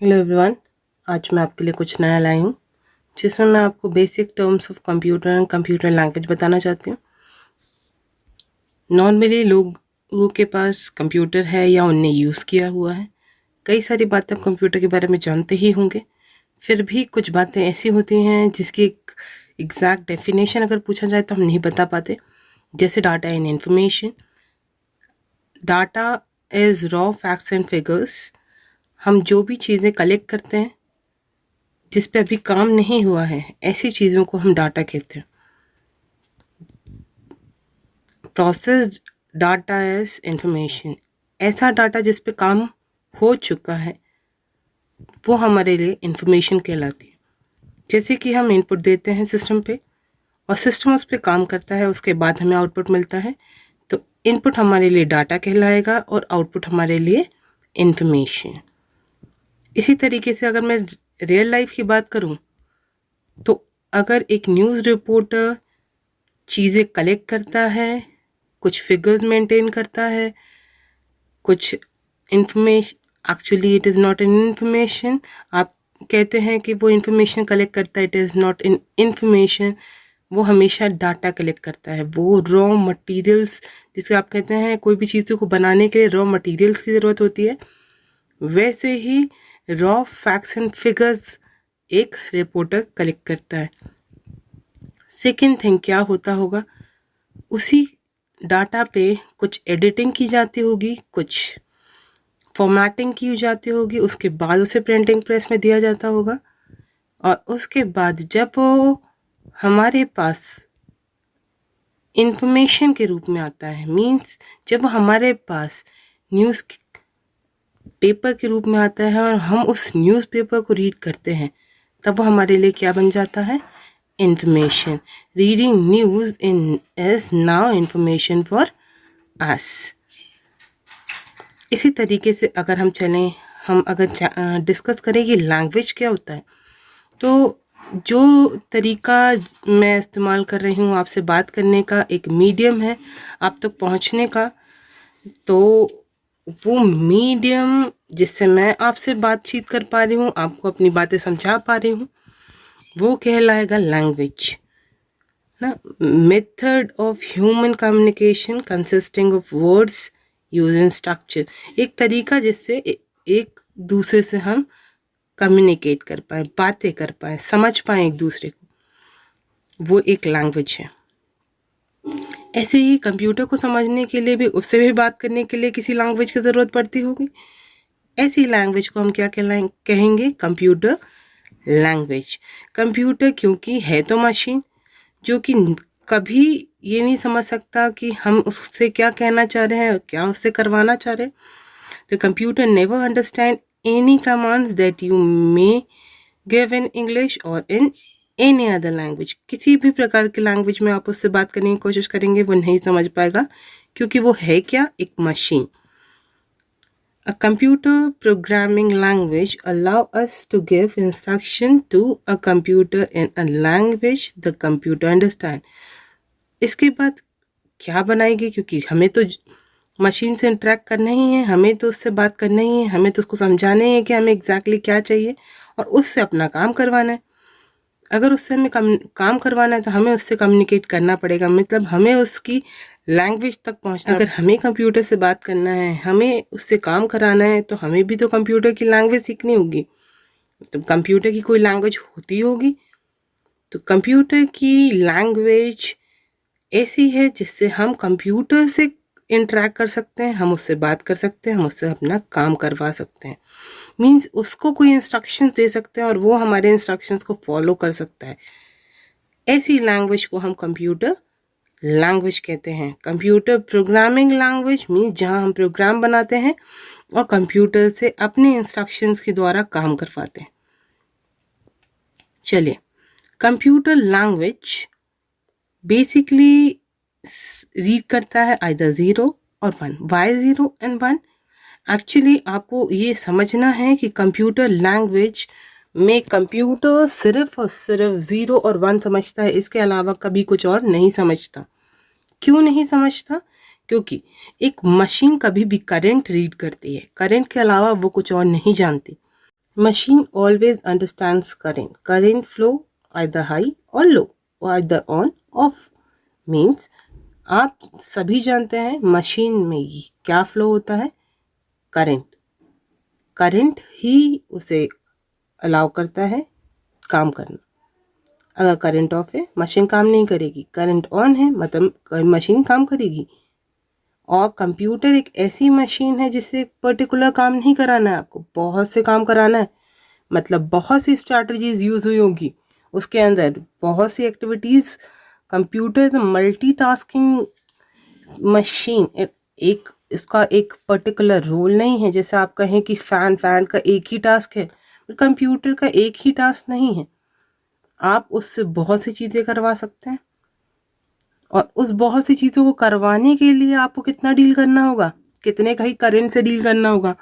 Hello everyone, आज मैं आपके लिए कुछ नया लाई हूँ जिसमें मैं आपको basic terms of computer and computer language बताना चाहती हूँ। नॉर्मली लोगों के पास कंप्यूटर है या उनने यूज़ किया हुआ है। कई सारी बातें आप कंप्यूटर के बारे में जानते ही होंगे, फिर भी कुछ बातें ऐसी होती हैं जिसकी एक एग्जैक्ट डेफिनेशन अगर पूछा जाए तो हम नहीं बता पाते। जैसे data and information. Data is raw facts and figures. हम जो भी चीज़ें कलेक्ट करते हैं जिस पे अभी काम नहीं हुआ है, ऐसी चीज़ों को हम डाटा कहते हैं। Processed data is information. ऐसा डाटा जिस पे काम हो चुका है वो हमारे लिए इंफॉर्मेशन कहलाती है। जैसे कि हम इनपुट देते हैं सिस्टम पे और सिस्टम उस पर काम करता है, उसके बाद हमें आउटपुट मिलता है, तो इनपुट हमारे लिए डाटा कहलाएगा और आउटपुट हमारे लिए इंफॉर्मेशन। इसी तरीके से अगर मैं रियल लाइफ की बात करूं तो अगर एक न्यूज़ रिपोर्टर चीज़ें कलेक्ट करता है, कुछ फिगर्स मेंटेन करता है, कुछ information, actually it is not an information. आप कहते हैं कि वो इंफॉर्मेशन कलेक्ट करता है, it is not in information. वो हमेशा डाटा कलेक्ट करता है। वो रॉ मटेरियल्स, जिसके आप कहते हैं कोई भी चीज़ों को बनाने के लिए रॉ मटेरियल्स की ज़रूरत होती है, वैसे ही रॉ फैक्ट्स एंड फिगर्स एक रिपोर्टर कलेक्ट करता है। सेकेंड थिंग क्या होता होगा, उसी डाटा पे कुछ एडिटिंग की जाती होगी, कुछ फॉर्मेटिंग की जाती होगी, उसके बाद उसे प्रिंटिंग प्रेस में दिया जाता होगा और उसके बाद जब वो हमारे पास इंफॉर्मेशन के रूप में आता है, मींस जब वो हमारे पास न्यूज़ पेपर के रूप में आता है और हम उस न्यूज़पेपर को रीड करते हैं, तब वो हमारे लिए क्या बन जाता है, information. Reading news in is now information for us. इसी तरीके से अगर हम चलें, हम अगर डिस्कस करें कि लैंग्वेज क्या होता है, तो जो तरीका मैं इस्तेमाल कर रही हूँ आपसे बात करने का, एक मीडियम है आप तक पहुँचने का, तो वो मीडियम जिससे मैं आपसे बातचीत कर पा रही हूँ, आपको अपनी बातें समझा पा रही हूँ, वो कहलाएगा लैंग्वेज ना। Method of human communication consisting of words using structure. एक तरीका जिससे एक दूसरे से हम कम्युनिकेट कर पाए, बातें कर पाए, समझ पाए एक दूसरे को, वो एक लैंग्वेज है। ऐसे ही कंप्यूटर को समझने के लिए भी, उससे भी बात करने के लिए किसी लैंग्वेज की ज़रूरत पड़ती होगी। ऐसी लैंग्वेज को हम क्या कहेंगे, कंप्यूटर लैंग्वेज। कंप्यूटर क्योंकि है तो मशीन जो कि कभी ये नहीं समझ सकता कि हम उससे क्या कहना चाह रहे हैं, क्या उससे करवाना चाह रहे हैं। तो computer never understand any commands that you may give in English और इन एनी अदर लैंग्वेज। किसी भी प्रकार की लैंग्वेज में आप उससे बात करने की कोशिश करेंगे वो नहीं समझ पाएगा, क्योंकि वो है क्या, एक machine. A computer programming language allow us to give instruction to a computer in a language the computer understand. इसके बाद क्या बनाएगी, क्योंकि हमें तो मशीन से इंटरेक्ट करना ही है, हमें तो उससे बात करना ही है, हमें तो उसको समझाना ही है कि हमें एग्जैक्टली क्या चाहिए और उससे अपना काम करवाना है। अगर उससे हमें काम करवाना है तो हमें उससे कम्युनिकेट करना पड़ेगा, मतलब हमें उसकी लैंग्वेज तक पहुंचना। अगर हमें कंप्यूटर से बात करना है, हमें उससे काम कराना है, तो हमें भी तो कंप्यूटर की लैंग्वेज सीखनी होगी। तो कंप्यूटर की कोई लैंग्वेज होती होगी, तो कंप्यूटर की लैंग्वेज ऐसी है जिससे हम कंप्यूटर से इंटरेक्ट कर सकते हैं, हम उससे बात कर सकते हैं, हम उससे अपना काम करवा सकते हैं। मीन्स उसको कोई इंस्ट्रक्शंस दे सकते हैं और वो हमारे इंस्ट्रक्शंस को फॉलो कर सकता है। ऐसी लैंग्वेज को हम कंप्यूटर लैंग्वेज कहते हैं। कंप्यूटर प्रोग्रामिंग लैंग्वेज मीन्स जहाँ हम प्रोग्राम बनाते हैं और कंप्यूटर से अपने इंस्ट्रक्शंस के द्वारा काम करवाते हैं। चलिए, कंप्यूटर लैंग्वेज बेसिकली रीड करता है आइदर 0 और 1। Y 0 and 1? एक्चुअली आपको ये समझना है कि कंप्यूटर लैंग्वेज में कंप्यूटर सिर्फ और सिर्फ 0 और 1 समझता है, इसके अलावा कभी कुछ और नहीं समझता। क्यों नहीं समझता? क्योंकि एक मशीन कभी भी करंट रीड करती है, करंट के अलावा वो कुछ और नहीं जानती। Machine always understands current. Current flow either high or low or either on off. Means आप सभी जानते हैं मशीन में क्या फ्लो होता है, करंट। करंट ही उसे अलाउ करता है काम करना। अगर करंट ऑफ है मशीन काम नहीं करेगी, करंट ऑन है मतलब मशीन काम करेगी। और कंप्यूटर एक ऐसी मशीन है जिससे एक पर्टिकुलर काम नहीं कराना है आपको, बहुत से काम कराना है। मतलब बहुत सी स्ट्रैटेजीज यूज हुई होगी उसके अंदर, बहुत सी activities. Computer is multitasking machine. एक इसका एक पर्टिकुलर रोल नहीं है। जैसे आप कहें कि फैन का एक ही टास्क है, कंप्यूटर का एक ही टास्क नहीं है। आप उससे बहुत सी चीज़ें करवा सकते हैं और उस बहुत सी चीज़ों को करवाने के लिए आपको कितना डील करना होगा, कितने का ही करंट से डील करना होगा,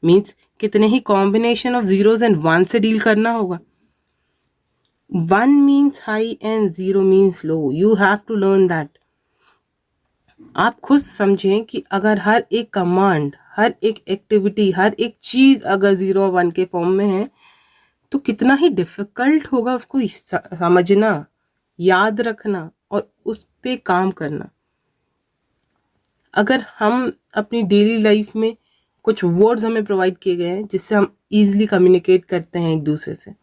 मीन्स कितने ही combination of zeros and one से डील करना होगा। One means high and zero means low, you have to learn that. आप खुद समझें कि अगर हर एक कमांड, हर एक एक्टिविटी, हर एक चीज़ अगर 0 और 1 के फॉर्म में है तो कितना ही डिफ़िकल्ट होगा उसको समझना, याद रखना और उस पे काम करना। अगर हम अपनी डेली लाइफ में कुछ वर्ड्स हमें प्रोवाइड किए गए हैं जिससे हम ईजिली कम्युनिकेट करते हैं एक दूसरे से,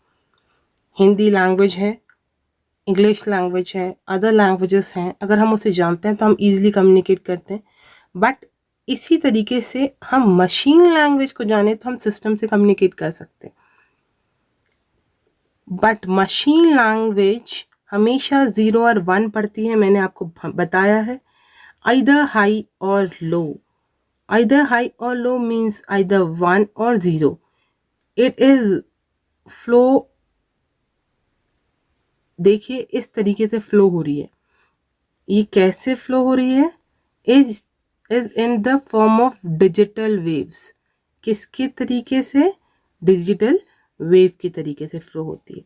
हिंदी लैंग्वेज है, इंग्लिश लैंग्वेज है, अदर लैंग्वेजेस हैं, अगर हम उसे जानते हैं तो हम ईजिली कम्युनिकेट करते हैं। बट इसी तरीके से हम मशीन लैंग्वेज को जाने तो हम सिस्टम से कम्युनिकेट कर सकते हैं। बट मशीन लैंग्वेज हमेशा 0 और 1 पढ़ती है, मैंने आपको बताया है, आइदर हाई और लो। आइदर हाई और लो मीन्स आइदर 1 और 0। इट इज फ्लो, देखिए इस तरीके से फ्लो हो रही है। ये कैसे फ्लो हो रही है? Is in the form of digital waves. किसके तरीके से? डिजिटल वेव के तरीके से फ्लो होती है।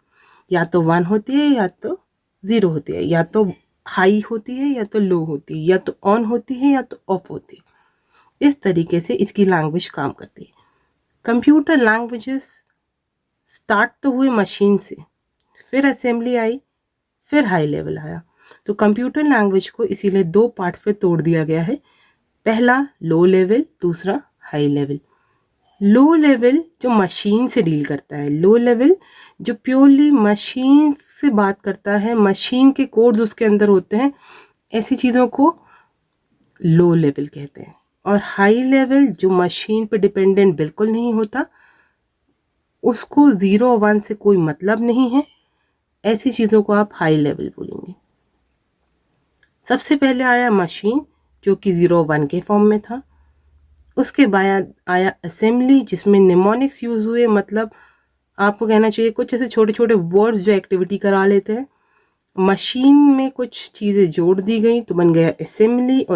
या तो 1 होती है या तो 0 होती है, या तो हाई होती है या तो लो होती है, या तो ऑन होती है या तो ऑफ होती है। इस तरीके से इसकी लैंग्वेज काम करती है। कंप्यूटर लैंग्वेजेस स्टार्ट तो हुए मशीन से, फिर असेंबली आई, फिर हाई लेवल आया। तो कंप्यूटर लैंग्वेज को इसीलिए 2 पार्ट्स पे तोड़ दिया गया है। पहला लो लेवल, दूसरा हाई लेवल। लो लेवल जो मशीन से डील करता है, लो लेवल जो प्योरली मशीन से बात करता है, मशीन के कोड्स उसके अंदर होते हैं, ऐसी चीज़ों को लो लेवल कहते हैं। और हाई लेवल जो मशीन पे डिपेंडेंट बिल्कुल नहीं होता, उसको 0 1 से कोई मतलब नहीं है, ऐसी चीज़ों को आप हाई लेवल बोलेंगे। सबसे पहले आया मशीन जो कि 0 1 के फॉर्म में था। उसके बाद आया असेंबली जिसमें निमोनिक्स यूज़ हुए, मतलब आपको कहना चाहिए कुछ ऐसे छोटे छोटे वर्ड्स जो एक्टिविटी करा लेते हैं। मशीन में कुछ चीज़ें जोड़ दी गई तो बन गया असेंबली।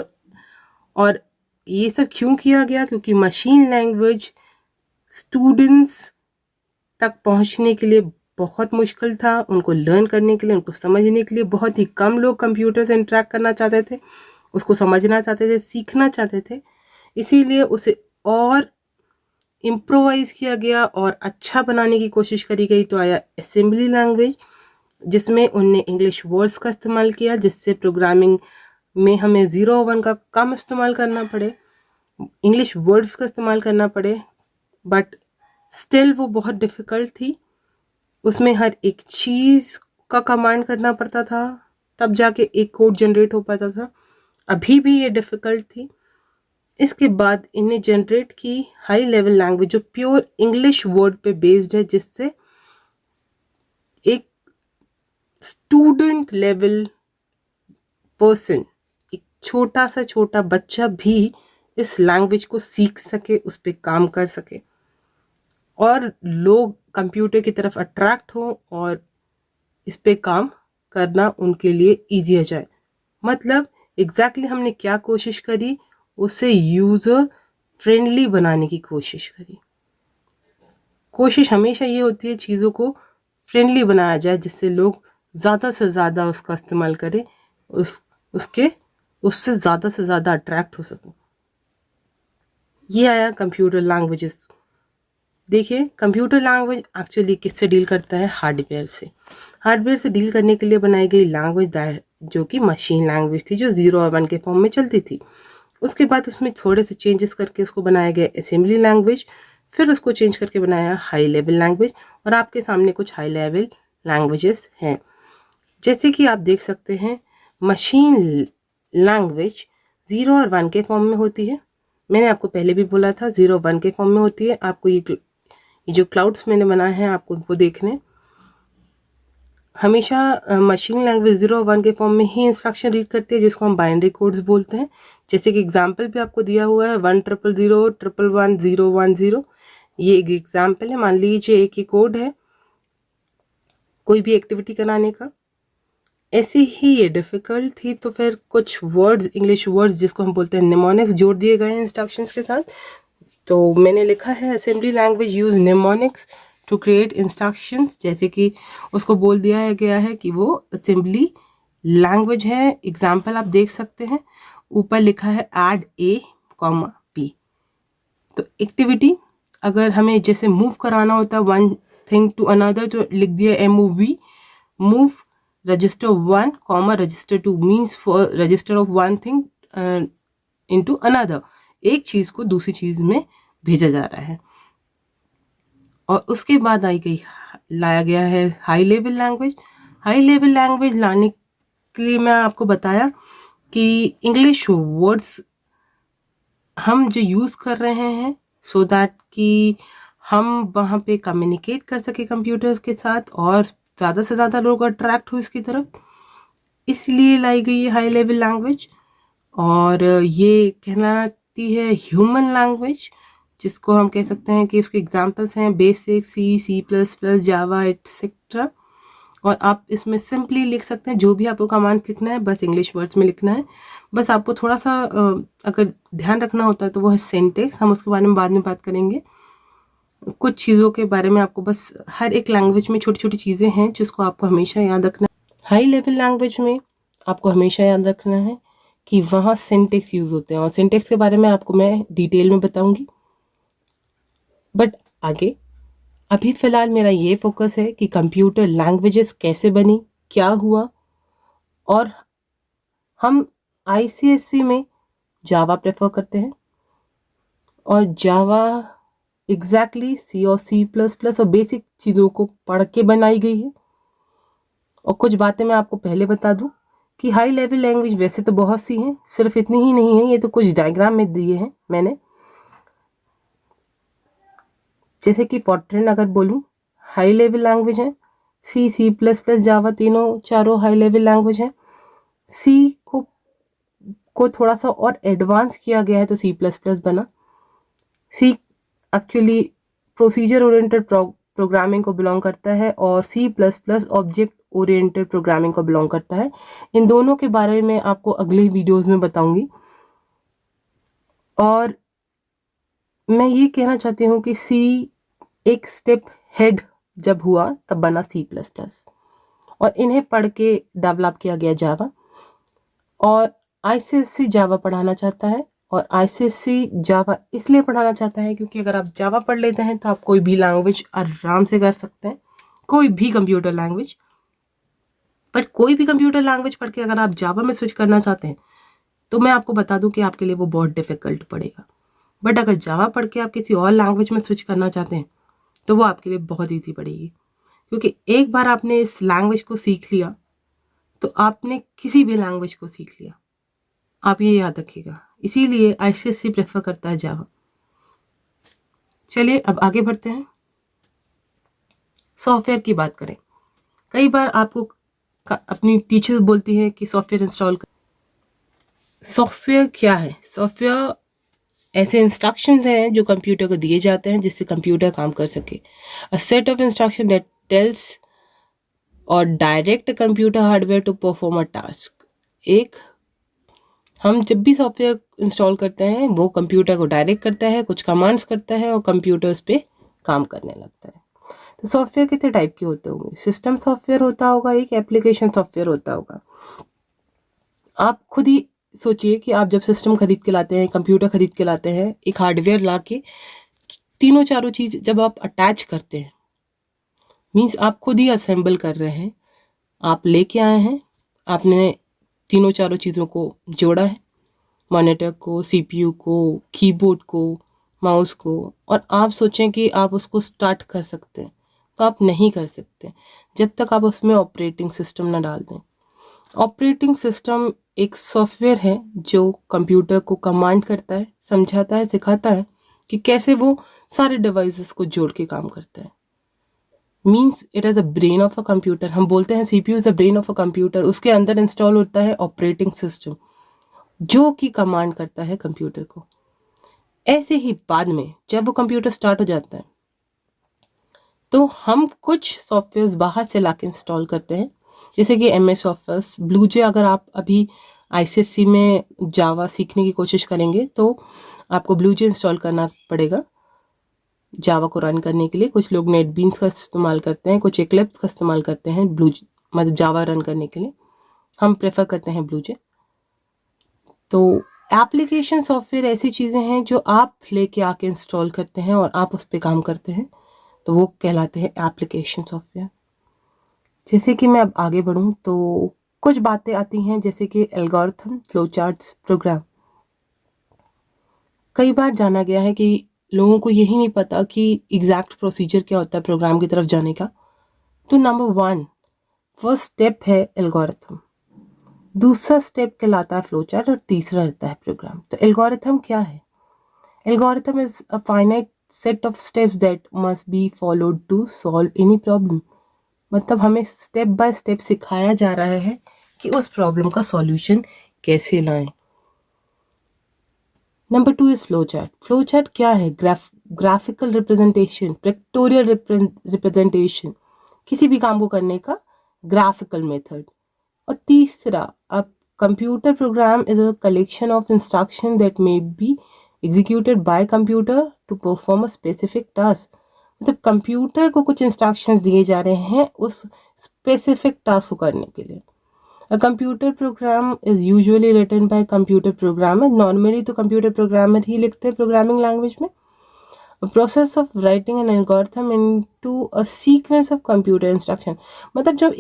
और ये सब क्यों किया गया? क्योंकि मशीन लैंग्वेज स्टूडेंट्स तक पहुंचने के लिए बहुत मुश्किल था, उनको लर्न करने के लिए, उनको समझने के लिए बहुत ही कम लोग कंप्यूटर से इंटरेक्ट करना चाहते थे, उसको समझना चाहते थे, सीखना चाहते थे। इसीलिए उसे और इम्प्रोवाइज किया गया और अच्छा बनाने की कोशिश करी गई। तो आया असेंबली लैंग्वेज जिसमें उनने इंग्लिश वर्ड्स का इस्तेमाल किया, जिससे प्रोग्रामिंग में हमें 0 1 का कम इस्तेमाल करना पड़े, इंग्लिश वर्ड्स का इस्तेमाल करना पड़े। बट स्टिल वो बहुत डिफ़िकल्ट थी, उसमें हर एक चीज़ का कमांड करना पड़ता था, तब जाके एक कोड जनरेट हो पाता था। अभी भी ये डिफ़िकल्ट थी। इसके बाद इन्हें जनरेट की हाई लेवल लैंग्वेज जो प्योर इंग्लिश वर्ड पे बेस्ड है, जिससे एक स्टूडेंट लेवल पर्सन, एक छोटा सा छोटा बच्चा भी इस लैंग्वेज को सीख सके, उस पर काम कर सके और लोग कंप्यूटर की तरफ अट्रैक्ट हो और इस पे काम करना उनके लिए ईजी हो जाए। मतलब एग्जैक्टली हमने क्या कोशिश करी? उसे यूज़र फ्रेंडली बनाने की कोशिश करी। कोशिश हमेशा ये होती है चीज़ों को फ्रेंडली बनाया जाए, जिससे लोग ज़्यादा से ज़्यादा उसका इस्तेमाल करें, उससे ज़्यादा से ज़्यादा अट्रैक्ट हो सकें। ये आया कंप्यूटर लैंग्वेजेस। देखिए, कंप्यूटर लैंग्वेज एक्चुअली किससे डील करता है? हार्डवेयर से। हार्डवेयर से डील करने के लिए बनाई गई लैंग्वेज जो कि मशीन लैंग्वेज थी, जो 0 और 1 के फॉर्म में चलती थी। उसके बाद उसमें थोड़े से चेंजेस करके उसको बनाया गया असेंबली लैंग्वेज, फिर उसको चेंज करके बनाया हाई लेवल लैंग्वेज, और आपके सामने कुछ हाई लेवल लैंग्वेजेस हैं। जैसे कि आप देख सकते हैं, मशीन लैंग्वेज 0 और 1 के फॉर्म में होती है। मैंने आपको पहले भी बोला था 0 1 के फॉर्म में होती है। आपको ये जो क्लाउड्स मैंने बनाए हैं आपको उनको देखने, हमेशा मशीन लैंग्वेज 0 और 1 के फॉर्म में ही इंस्ट्रक्शन रीड करती है, जिसको हम बाइनरी कोड्स बोलते हैं। जैसे कि एग्जाम्पल भी आपको दिया हुआ है 10001111010। ये एक एग्जाम्पल है। मान लीजिए एक ही कोड है कोई भी एक्टिविटी कराने का। ऐसे ही ये डिफ़िकल्ट थी तो फिर कुछ वर्ड्स, इंग्लिश वर्ड्स जिसको हम बोलते हैं निमोनिक्स, जोड़ दिए गए हैं इंस्ट्रक्शंस के साथ। तो मैंने लिखा है assembly language use mnemonics to create instructions, जैसे कि उसको बोल दिया गया है कि वो असेंबली लैंग्वेज है। एग्जाम्पल आप देख सकते हैं, ऊपर लिखा है ऐड ए कॉमा बी। तो एक्टिविटी अगर हमें जैसे मूव कराना होता है वन थिंग टू अनदर, तो लिख दिया MOV, move register 1 comma register 2 means for register of one thing into another. एक चीज को दूसरी चीज में भेजा जा रहा है। और उसके बाद लाया गया है high level language. High level language लाने के लिए मैं आपको बताया कि इंग्लिश वर्ड्स हम जो यूज़ कर रहे हैं सो दैट कि हम वहाँ पे कम्युनिकेट कर सके कंप्यूटर के साथ और ज़्यादा से ज़्यादा लोग अट्रैक्ट हो इसकी तरफ, इसलिए लाई गई है हाई लेवल लैंग्वेज। और ये कहलाती है ह्यूमन लैंग्वेज, जिसको हम कह सकते हैं कि उसके एग्जांपल्स हैं बेसिक, C++, जावा एटसेट्रा। और आप इसमें सिंपली लिख सकते हैं जो भी आपको कमांड्स लिखना है, बस इंग्लिश वर्ड्स में लिखना है। बस आपको थोड़ा सा अगर ध्यान रखना होता है तो वो है सिंटेक्स, हम उसके बारे में बाद में बात करेंगे। कुछ चीज़ों के बारे में आपको बस, हर एक लैंग्वेज में छोटी छोटी चीज़ें हैं जिसको आपको हमेशा याद रखना है। हाई लेवल लैंग्वेज में आपको हमेशा याद रखना है कि वहाँ सिंटेक्स यूज़ होते हैं, और सिंटेक्स के बारे में आपको मैं डिटेल में बताऊंगी। बट आगे अभी फ़िलहाल मेरा ये फोकस है कि कंप्यूटर लैंग्वेजेस कैसे बनी, क्या हुआ। और हम ICSE में जावा प्रेफर करते हैं, और जावा एग्जैक्टली C और C++ और बेसिक चीज़ों को पढ़ के बनाई गई है। और कुछ बातें मैं आपको पहले बता दूं कि हाई लेवल लैंग्वेज वैसे तो बहुत सी हैं, सिर्फ इतनी ही नहीं है। ये तो कुछ डायग्राम में दिए हैं मैंने। जैसे कि फॉर्ट्रैन अगर बोलूं हाई लेवल लैंग्वेज है, C++, जावा चारों हाई लेवल लैंग्वेज है। सी को थोड़ा सा और एडवांस किया गया है तो C++ बना। सी एक्चुअली प्रोसीजर ओरिएंटेड प्रोग्रामिंग को बिलोंग करता है, और C++ ऑब्जेक्ट ओरिएंटेड प्रोग्रामिंग को बिलोंग करता है। इन दोनों के बारे में आपको अगले वीडियोस में बताऊंगी। और मैं ये कहना चाहती हूँ कि सी एक स्टेप हेड जब हुआ तब बना C++, और इन्हें पढ़ के डेवलप किया गया जावा। और ICSE जावा पढ़ाना चाहता है, और ICSE जावा इसलिए पढ़ाना चाहता है क्योंकि अगर आप जावा पढ़ लेते हैं तो आप कोई भी लैंग्वेज आराम से कर सकते हैं, कोई भी कंप्यूटर लैंग्वेज। बट कोई भी कंप्यूटर लैंग्वेज पढ़ के अगर आप जावा में स्विच करना चाहते हैं तो मैं आपको बता दूं कि आपके लिए वो बहुत डिफिकल्ट पड़ेगा। बट अगर जावा पढ़ के आप किसी और लैंग्वेज में स्विच करना चाहते हैं तो वो आपके लिए बहुत ईजी पड़ेगी, क्योंकि एक बार आपने इस लैंग्वेज को सीख लिया तो आपने किसी भी लैंग्वेज को सीख लिया, आप ये याद रखिएगा। इसीलिए ICSE प्रेफर करता है जावा। चलिए अब आगे बढ़ते हैं। सॉफ्टवेयर की बात करें, कई बार आपको अपनी टीचर्स बोलती है कि सॉफ्टवेयर इंस्टॉल कर। सॉफ्टवेयर क्या है? सॉफ्टवेयर ऐसे इंस्ट्रक्शंस हैं जो कंप्यूटर को दिए जाते हैं जिससे कंप्यूटर काम कर सके। A set of instruction that tells और direct computer hardware to perform a task. एक, हम जब भी सॉफ्टवेयर इंस्टॉल करते हैं वो कंप्यूटर को डायरेक्ट करता है, कुछ कमांड्स करता है और कंप्यूटर उस पर काम करने लगता है। तो सॉफ्टवेयर कितने टाइप के होते होंगे? सिस्टम सॉफ्टवेयर होता होगा, एक एप्लीकेशन सॉफ्टवेयर होता होगा। आप खुद ही सोचिए कि आप जब सिस्टम खरीद के लाते हैं, कंप्यूटर खरीद के लाते हैं, एक हार्डवेयर ला के तीनों चारों चीज़ जब आप अटैच करते हैं, मीन्स आप खुद ही असेंबल कर रहे हैं, आप लेके आए हैं, आपने तीनों चारों चीज़ों को जोड़ा है, मॉनिटर को, सीपीयू को, कीबोर्ड को, माउस को, और आप सोचें कि आप उसको स्टार्ट कर सकते हैं, तो आप नहीं कर सकते जब तक आप उसमें ऑपरेटिंग सिस्टम ना डाल दें। ऑपरेटिंग सिस्टम एक सॉफ्टवेयर है जो कंप्यूटर को कमांड करता है, समझाता है, सिखाता है कि कैसे वो सारे डिवाइसेस को जोड़ के काम करता है। Means it is a brain of a computer. हम बोलते हैं CPU is the brain of a computer. उसके अंदर इंस्टॉल होता है ऑपरेटिंग सिस्टम जो कि कमांड करता है कंप्यूटर को। ऐसे ही बाद में जब वो कंप्यूटर स्टार्ट हो जाता है तो हम कुछ सॉफ्टवेयर्स बाहर से लाके इंस्टॉल करते हैं, जैसे कि MS ऑफिस, ब्लूजे। अगर आप अभी ICSE में जावा सीखने की कोशिश करेंगे तो आपको ब्लूजे इंस्टॉल करना पड़ेगा जावा को रन करने के लिए। कुछ लोग नेटबीन्स का इस्तेमाल करते हैं, कुछ एक्लिप्स का इस्तेमाल करते हैं ब्लूजे, मतलब जावा रन करने के लिए। हम प्रेफर करते हैं ब्लूजे। तो एप्लीकेशन सॉफ्टवेयर ऐसी चीज़ें हैं जो आप लेके आके इंस्टॉल करते हैं और आप उस पर काम करते हैं, तो वो कहलाते हैं एप्लीकेशन सॉफ्टवेयर। जैसे कि मैं अब आगे बढ़ूं तो कुछ बातें आती हैं जैसे कि एल्गोरिथम, फ्लो चार्ट्स, प्रोग्राम। कई बार जाना गया है कि लोगों को यही नहीं पता कि एग्जैक्ट प्रोसीजर क्या होता है प्रोग्राम की तरफ जाने का। तो नंबर 1 फर्स्ट स्टेप है एल्गोरिथम, दूसरा स्टेप कहलाता है फ्लो चार्ट, और तीसरा रहता है प्रोग्राम। तो एल्गोरिथम क्या है? Algorithm is a finite set of steps that must be followed to solve any problem. मतलब हमें स्टेप बाय स्टेप सिखाया जा रहा है कि उस प्रॉब्लम का सॉल्यूशन कैसे लाएं। Number 2 is flow chart. Flow chart क्या है? ग्राफिकल रिप्रेजेंटेशन, पिक्टोरियल रिप्रेजेंटेशन, किसी भी काम को करने का ग्राफिकल मेथड। और तीसरा, अब computer program is a collection of instruction that may be executed by computer to perform a specific task. मतलब कंप्यूटर को कुछ इंस्ट्रक्शंस दिए जा रहे हैं उस स्पेसिफिक टास्क को करने के लिए। A computer program is usually written by computer programmer. Normally तो computer programmer ही लिखते हैं programming language में। A process of writing an algorithm into a sequence of computer instruction। मतलब जब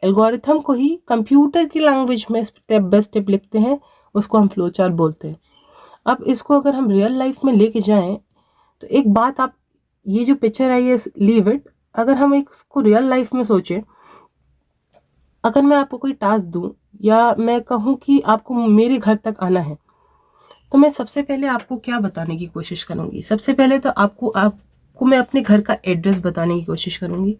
एल्गोरिथम को ही कंप्यूटर की लैंग्वेज में स्टेप बाय स्टेप लिखते हैं उसको हम फ्लो चार्ट बोलते हैं। अब इसको अगर हम रियल लाइफ में लेके जाएं तो एक बात, आप ये जो पिक्चर आई है लीव इट, अगर हम इसको रियल लाइफ में सोचें, अगर मैं आपको कोई टास्क दूं या मैं कहूं कि आपको मेरे घर तक आना है, तो मैं सबसे पहले आपको क्या बताने की कोशिश करूंगी? सबसे पहले तो आपको मैं अपने घर का एड्रेस बताने की कोशिश करूंगी।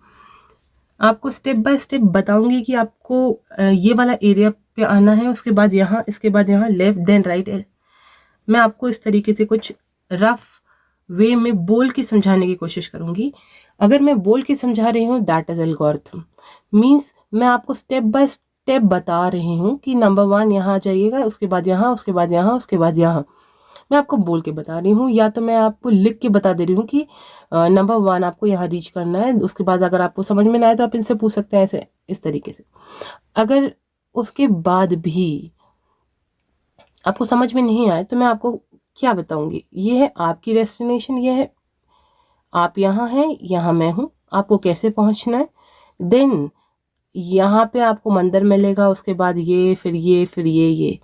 आपको स्टेप बाय स्टेप बताऊंगी कि आपको ये वाला एरिया पे आना है, उसके बाद यहाँ, इसके बाद यहाँ, लेफ्ट देन राइट। मैं आपको इस तरीके से कुछ रफ वे में बोल के समझाने की कोशिश करूंगी। अगर मैं बोल के समझा रही हूँ दैट इज एल्गोरिथम। मीन्स मैं आपको स्टेप बाय स्टेप बता रही हूँ कि नंबर 1 यहाँ जाइएगा, उसके बाद यहाँ, उसके बाद यहाँ, उसके बाद यहाँ। मैं आपको बोल के बता रही हूँ, या तो मैं आपको लिख के बता दे रही हूँ कि नंबर 1 आपको यहाँ रीच करना है। उसके बाद अगर आपको समझ में ना आए तो आप इनसे पूछ सकते हैं, ऐसे इस तरीके से। अगर उसके बाद भी आपको समझ में नहीं आए तो मैं आपको क्या बताऊंगी, ये है आपकी डेस्टिनेशन, ये है आप यहाँ हैं, यहाँ मैं हूँ, आपको कैसे पहुँचना है। देन यहाँ पे आपको मंदिर मिलेगा, उसके बाद ये, फिर ये, फिर ये।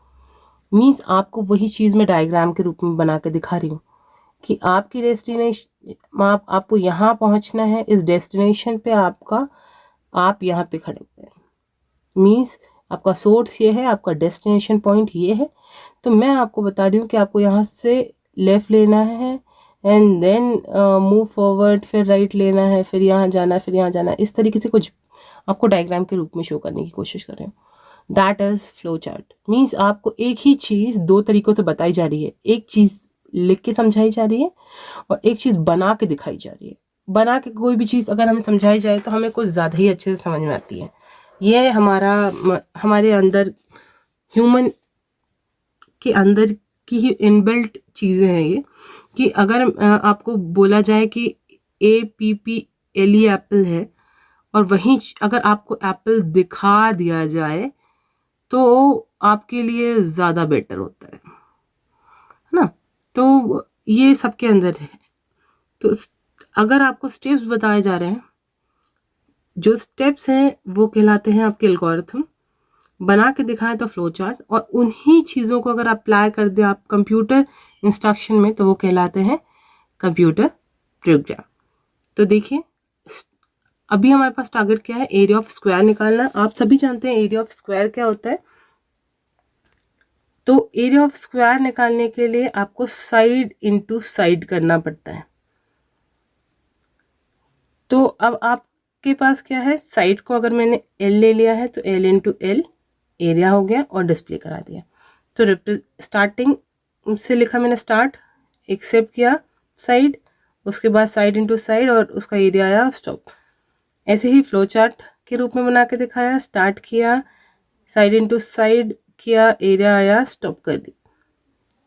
मीन्स आपको वही चीज़ मैं डायग्राम के रूप में बना के दिखा रही हूँ कि आपकी डेस्टिनेशन, आपको यहाँ पहुँचना है, इस डेस्टिनेशन पे आप यहाँ पे खड़े हुए हैं। मीन्स आपका सोर्स ये है, आपका डेस्टिनेशन पॉइंट ये है। तो मैं आपको बता रही हूँ कि आपको यहाँ से लेफ़्ट लेना है एंड देन मूव फॉरवर्ड, फिर राइट लेना है, फिर यहाँ जाना है, फिर यहाँ जाना है। इस तरीके से कुछ आपको डायग्राम के रूप में शो करने की कोशिश कर रहे हैं। That is flow chart. Means आपको एक ही चीज़ 2 तरीक़ों से बताई जा रही है। एक चीज़ लिख के समझाई जा रही है और एक चीज़ बना के दिखाई जा रही है। बना के कोई भी चीज़ अगर हमें समझाई जाए तो हमें कुछ ज़्यादा ही अच्छे से समझ में आती है। ये हमारे अंदर, ह्यूमन के अंदर की ही इनबिल्ट चीज़ें हैं ये, कि अगर आपको बोला जाए कि APPLE एप्पल है और वहीं अगर आपको एप्पल दिखा दिया जाए तो आपके लिए ज़्यादा बेटर होता है ना। तो ये सबके अंदर है। तो अगर आपको स्टेप्स बताए जा रहे हैं, जो स्टेप्स हैं वो कहलाते हैं आपके एल्गोरिथम। बना के दिखाएं तो फ्लो चार्ट, और उन्हीं चीज़ों को अगर अप्लाई कर दे आप कंप्यूटर इंस्ट्रक्शन में तो वो कहलाते हैं कंप्यूटर प्रोग्राम। तो देखिए, अभी हमारे पास टारगेट क्या है, एरिया ऑफ स्क्वायर निकालना। आप सभी जानते हैं एरिया ऑफ स्क्वायर क्या होता है। तो एरिया ऑफ स्क्वायर निकालने के लिए आपको साइड इनटू साइड करना पड़ता है। तो अब आपके पास क्या है, साइड को अगर मैंने एल ले लिया है तो एल इंटू एल एरिया हो गया और डिस्प्ले करा दिया। तो स्टार्टिंग से लिखा मैंने स्टार्ट, एक्सेप्ट किया साइड, उसके बाद साइड इनटू साइड और उसका एरिया आया स्टॉप। ऐसे ही फ्लो चार्ट के रूप में बना के दिखाया, स्टार्ट किया, साइड इनटू साइड किया, एरिया आया, स्टॉप कर दी।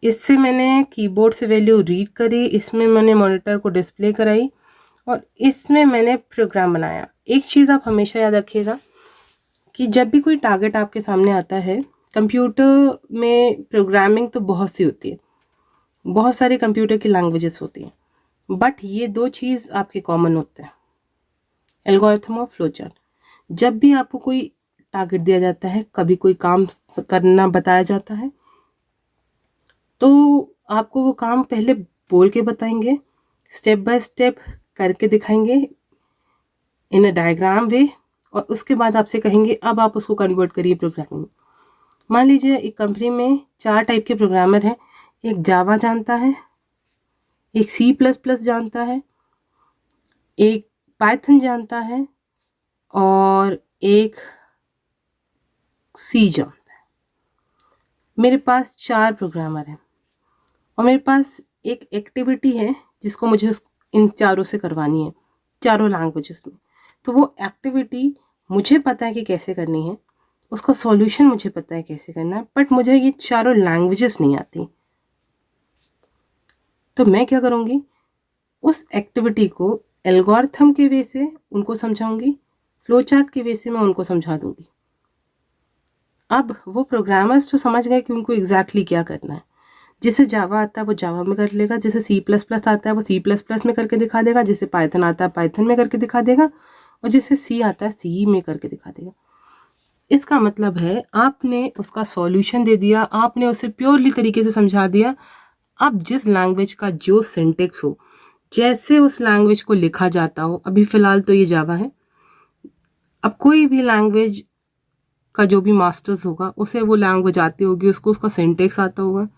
इससे मैंने कीबोर्ड से वैल्यू रीड करी, इसमें मैंने मॉनिटर को डिस्प्ले कराई और इसमें मैंने प्रोग्राम बनाया। एक चीज़ आप हमेशा याद रखिएगा कि जब भी कोई टारगेट आपके सामने आता है, कंप्यूटर में प्रोग्रामिंग तो बहुत सी होती है, बहुत सारी कंप्यूटर की लैंग्वेजेस होती हैं, बट ये दो चीज़ आपके कॉमन होते हैं, एल्गोरिथम और फ्लो चार्ट। जब भी आपको कोई टारगेट दिया जाता है, कभी कोई काम करना बताया जाता है, तो आपको वो काम पहले बोल के बताएंगे, स्टेप बाय स्टेप करके दिखाएंगे इन अ डायग्राम वे, और उसके बाद आपसे कहेंगे अब आप उसको कन्वर्ट करिए प्रोग्रामिंग में। मान लीजिए एक कंपनी में 4 टाइप के प्रोग्रामर हैं, एक जावा जानता है, एक C++ जानता है, एक पाइथन जानता है और एक सी जानता है। मेरे पास 4 प्रोग्रामर हैं और मेरे पास एक एक्टिविटी है जिसको मुझे इन चारों से करवानी है, चारों लैंग्वेजेस में। तो वो एक्टिविटी मुझे पता है कि कैसे करनी है, उसका सॉल्यूशन मुझे पता है कैसे करना है, बट मुझे ये चारों लैंग्वेजेस नहीं आती। तो मैं क्या करूँगी, उस एक्टिविटी को एल्गोरिथम के वे से उनको समझाऊंगी, फ्लो चार्ट के वे से मैं उनको समझा दूंगी। अब वो प्रोग्रामर्स तो समझ गए कि उनको एग्जैक्टली क्या करना है। जिसे जावा आता है वो जावा में कर लेगा, जिसे C++ आता है वो C++ में करके दिखा देगा, जिसे पाइथन आता है पाइथन में करके दिखा देगा और जिसे सी आता है सी में करके दिखा देगा। इसका मतलब है आपने उसका सॉल्यूशन दे दिया, आपने उसे प्योरली तरीके से समझा दिया। अब जिस लैंग्वेज का जो सिंटेक्स हो, जैसे उस लैंग्वेज को लिखा जाता हो, अभी फ़िलहाल तो ये जावा है, अब कोई भी लैंग्वेज का जो भी मास्टर्स होगा उसे वो लैंग्वेज आती होगी, उसको उसका सिंटेक्स आता होगा।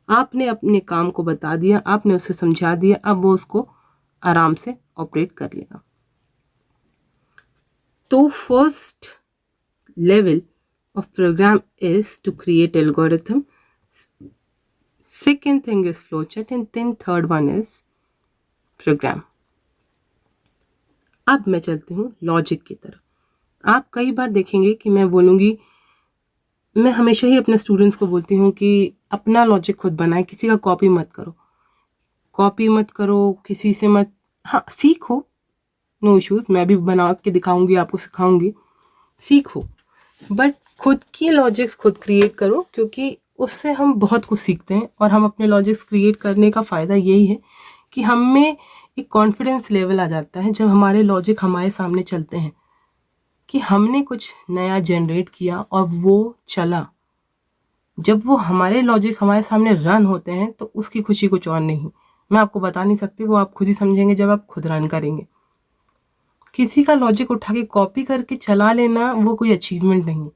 आपने अपने काम को बता दिया, आपने उसे समझा दिया, अब वो उसको आराम से ऑपरेट कर लेगा। तो first level of program is to create algorithm. Second thing is flowchart and then third one is program. अब मैं चलती हूँ लॉजिक की तरफ। आप कई बार देखेंगे कि मैं बोलूँगी, मैं हमेशा ही अपने स्टूडेंट्स को बोलती हूँ कि अपना लॉजिक खुद बनाए, किसी का कॉपी मत करो, कॉपी मत करो किसी से मत, हाँ सीखो, नो इश्यूज़, मैं भी बना के दिखाऊंगी, आपको सिखाऊंगी, सीखो, बट खुद की लॉजिक्स खुद क्रिएट करो, क्योंकि उससे हम बहुत कुछ सीखते हैं। और हम अपने लॉजिक्स क्रिएट करने का फ़ायदा यही है कि हम में एक कॉन्फिडेंस लेवल आ जाता है जब हमारे लॉजिक हमारे सामने चलते हैं कि हमने कुछ नया जनरेट किया और वो चला। जब वो हमारे लॉजिक हमारे सामने रन होते हैं तो उसकी खुशी कुछ और नहीं, मैं आपको बता नहीं सकती, वो आप खुद ही समझेंगे जब आप खुद रन करेंगे। किसी का लॉजिक उठा के कॉपी करके चला लेना वो कोई अचीवमेंट नहीं,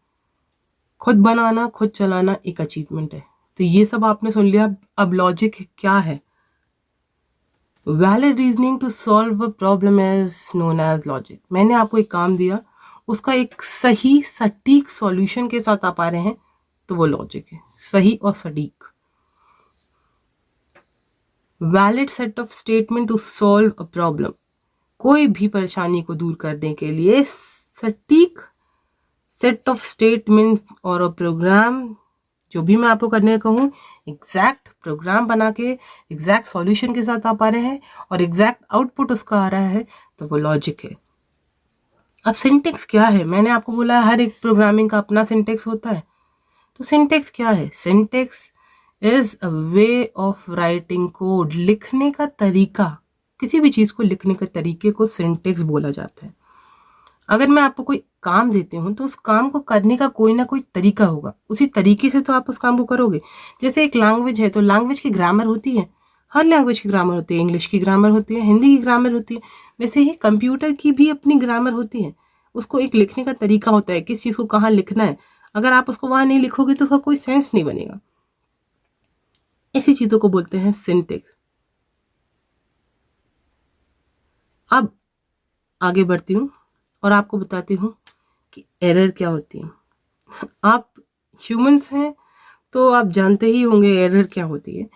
खुद बनाना खुद चलाना एक अचीवमेंट है। तो ये सब आपने सुन लिया। अब लॉजिक क्या है? Valid reasoning to solve a problem is known as logic. मैंने आपको एक काम दिया, उसका एक सही सटीक सॉल्यूशन के साथ आप आ रहे हैं तो वो लॉजिक है, सही और सटीक। Valid set of statement to solve a problem, कोई भी परेशानी को दूर करने के लिए सटीक सेट ऑफ स्टेटमेंट्स और प्रोग्राम, जो भी मैं आपको करने कहूँ, एग्जैक्ट प्रोग्राम बना के एग्जैक्ट सॉल्यूशन के साथ आप आ रहे हैं और एग्जैक्ट आउटपुट उसका आ रहा है तो वो लॉजिक है। अब सिंटेक्स क्या है? मैंने आपको बोला हर एक प्रोग्रामिंग का अपना सिंटेक्स होता है। तो सिंटेक्स क्या है? Syntax is a way of writing code, लिखने का तरीका किसी भी चीज़ को लिखने के तरीके को सिंटेक्स बोला जाता है। अगर मैं आपको कोई काम देती हूँ तो उस काम को करने का कोई ना कोई तरीका होगा, उसी तरीके से तो आप उस काम को करोगे। जैसे एक लैंग्वेज है तो लैंग्वेज की ग्रामर होती है, हर लैंग्वेज की ग्रामर होती है, इंग्लिश की ग्रामर होती है, हिंदी की ग्रामर होती है, वैसे ही कंप्यूटर की भी अपनी ग्रामर होती है। उसको एक लिखने का तरीका होता है, किस चीज़ को कहाँ लिखना है। अगर आप उसको वहाँ नहीं लिखोगे तो उसका कोई सेंस नहीं बनेगा। ऐसी चीज़ों को बोलते हैं सिंटेक्स। अब आगे बढ़ती हूँ और आपको बताती हूँ कि एरर क्या होती है। आप ह्यूमंस हैं तो आप जानते ही होंगे एरर क्या होती है।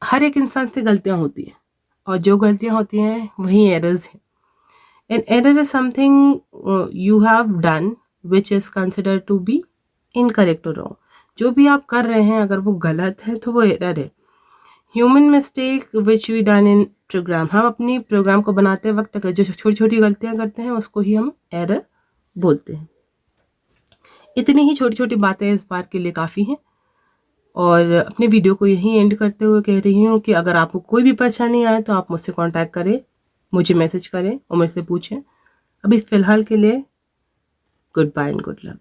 हर एक इंसान से गलतियाँ होती हैं और जो गलतियाँ होती हैं वही एरर्स हैं। An error is something you have done which is considered to be incorrect और रॉन्ग। जो भी आप कर रहे हैं अगर वो गलत है तो वो एरर है। Human mistake which we done in program, हम अपनी प्रोग्राम को बनाते वक्त अगर जो छोटी छोटी गलतियाँ करते हैं उसको ही हम एरर बोलते हैं। इतनी ही छोटी छोटी बातें इस बार के लिए काफ़ी हैं और अपने वीडियो को यहीं एंड करते हुए कह रही हूँ कि अगर आपको कोई भी परेशानी आए तो आप मुझसे कांटेक्ट करें, मुझे मैसेज करें और मुझसे पूछें। अभी फ़िलहाल के लिए good bye and good luck.